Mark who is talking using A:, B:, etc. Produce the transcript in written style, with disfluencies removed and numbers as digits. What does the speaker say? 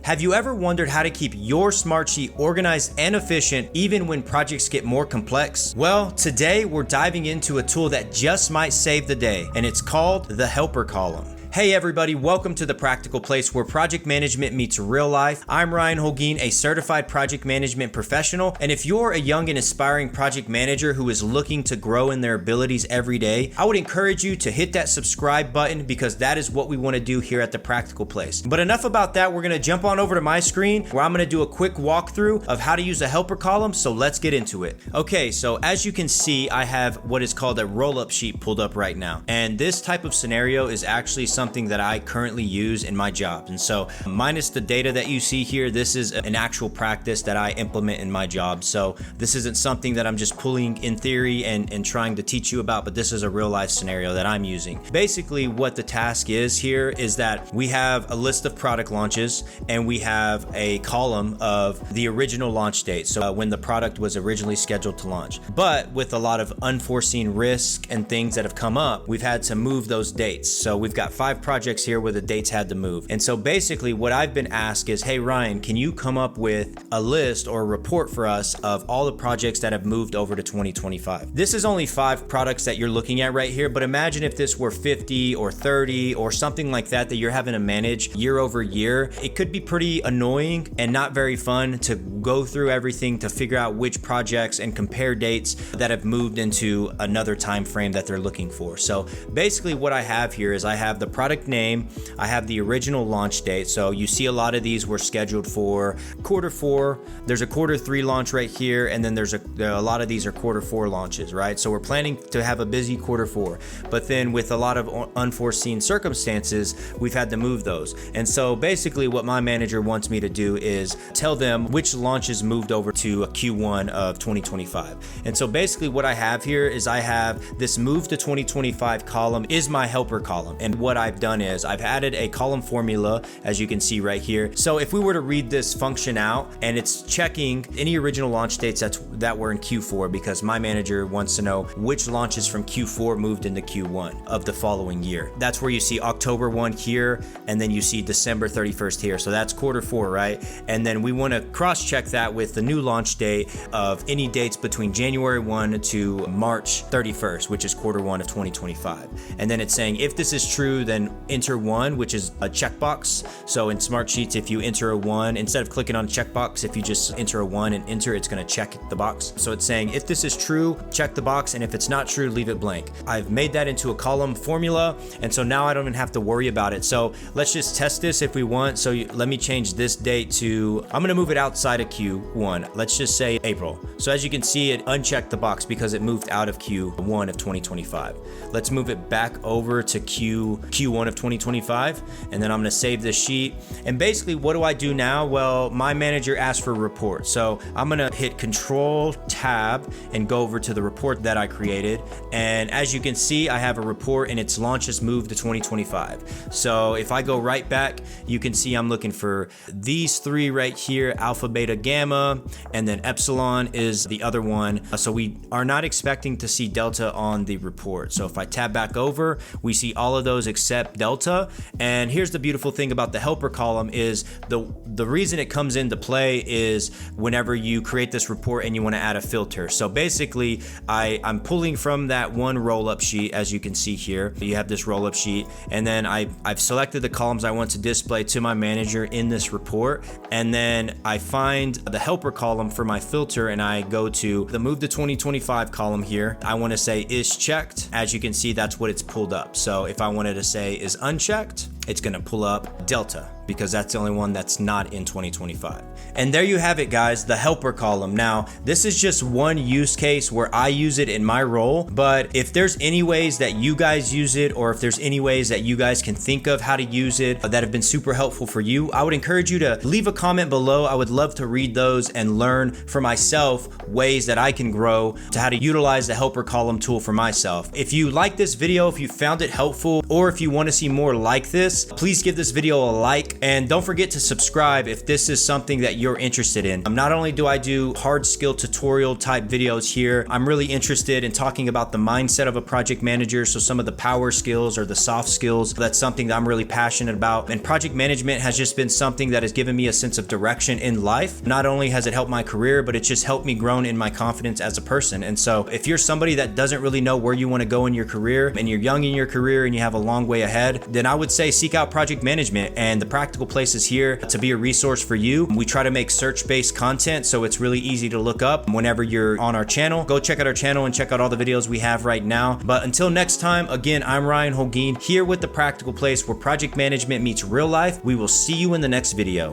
A: Have you ever wondered how to keep your Smartsheet organized and efficient even when projects get more complex? Well, today we're diving into a tool that just might save the day, and it's called the Helper column. Hey everybody, welcome to The Practical Place where project management meets real life. I'm Ryan Holguin, a certified project management professional, and if you're a young and aspiring project manager who is looking to grow in their abilities every day, I would encourage you to hit that subscribe button because that is what we want to do here at The Practical Place. But enough about that, we're going to jump on over to my screen where I'm going to do a quick walkthrough of how to use a helper column, so let's get into it. Okay, so as you can see, I have what is called a roll-up sheet pulled up right now, and this type of scenario is actually something that I currently use in my job. And so minus the data that you see here, this is an actual practice that I implement in my job. So this isn't something that I'm just pulling in theory and trying to teach you about, but this is a real life scenario that I'm using. Basically what the task is here is that we have a list of product launches and we have a column of the original launch date. So when the product was originally scheduled to launch. But with a lot of unforeseen risk and things that have come up, we've had to move those dates. So we've got 5 projects here where the dates had to move. And so basically what I've been asked is, hey Ryan, can you come up with a list or a report for us of all the projects that have moved over to 2025? This is only 5 products that you're looking at right here, but imagine if this were 50 or 30 or something like that you're having to manage year over year. It could be pretty annoying and not very fun to go through everything to figure out which projects and compare dates that have moved into another time frame that they're looking for. So basically what I have here is I have the product name, I have the original launch date. So you see a lot of these were scheduled for Q4. There's a Q3 launch right here, and then there's a lot of these are Q4 launches, right? So we're planning to have a busy Q4, but then with a lot of unforeseen circumstances, we've had to move those. And so basically what my manager wants me to do is tell them which launches moved over to a Q1 of 2025. And so basically what I have here is I have this move to 2025 column is my helper column. And what I've done is I've added a column formula, as you can see right here. So if we were to read this function out, and it's checking any original launch dates that were in Q4, because my manager wants to know which launches from Q4 moved into Q1 of the following year. That's where you see October 1 here, and then you see December 31st here. So that's Q4, right? And then we want to cross-check that with the new launch date of any dates between January 1 to March 31st, which is Q1 of 2025. And then it's saying if this is true, then enter 1, which is a checkbox. So in Smartsheets, if you enter a 1, instead of clicking on a checkbox, if you just enter a 1 and enter, it's going to check the box. So it's saying if this is true, check the box, and if it's not true, leave it blank. I've made that into a column formula, and so now I don't even have to worry about it. So let's just test this if we want. So let me change this date to, I'm going to move it outside of Q1. Let's just say April. So as you can see, it unchecked the box because it moved out of Q1 of 2025. Let's move it back over to Q1 of 2025, and then I'm going to save this sheet. And basically what do I do now? Well, my manager asked for a report, so I'm going to hit Control Tab and go over to the report that I created. And as you can see, I have a report and its launches moved to 2025. So if I go right back, you can see I'm looking for these 3 right here, Alpha, Beta, Gamma, and then Epsilon is the other one. So we are not expecting to see Delta on the report. So if I tab back over, we see all of those except Delta. And here's the beautiful thing about the helper column is the reason it comes into play is whenever you create this report and you want to add a filter. So basically I'm pulling from that one roll-up sheet, as you can see here. You have this roll-up sheet, and then I've selected the columns I want to display to my manager in this report, and then I find the helper column for my filter, and I go to the move to 2025 column here. I want to say is checked. As you can see, that's what it's pulled up. So if I wanted to say is unchecked, it's going to pull up Delta, because that's the only one that's not in 2025. And there you have it, guys, the helper column. Now, this is just one use case where I use it in my role, but if there's any ways that you guys use it, or if there's any ways that you guys can think of how to use it that have been super helpful for you, I would encourage you to leave a comment below. I would love to read those and learn for myself ways that I can grow to how to utilize the helper column tool for myself. If you like this video, if you found it helpful, or if you want to see more like this, please give this video a like. quick. And don't forget to subscribe if this is something that you're interested in. Not only do I do hard skill tutorial type videos here, I'm really interested in talking about the mindset of a project manager. So some of the power skills or the soft skills, that's something that I'm really passionate about. And project management has just been something that has given me a sense of direction in life. Not only has it helped my career, but it's just helped me grow in my confidence as a person. And so if you're somebody that doesn't really know where you want to go in your career, and you're young in your career and you have a long way ahead, then I would say seek out project management. And the Practical Place is here to be a resource for you. We try to make search-based content, so it's really easy to look up whenever you're on our channel. Go check out our channel and check out all the videos we have right now. But until next time, again, I'm Ryan Holguin here with the Practical Place, where project management meets real life. We will see you in the next video.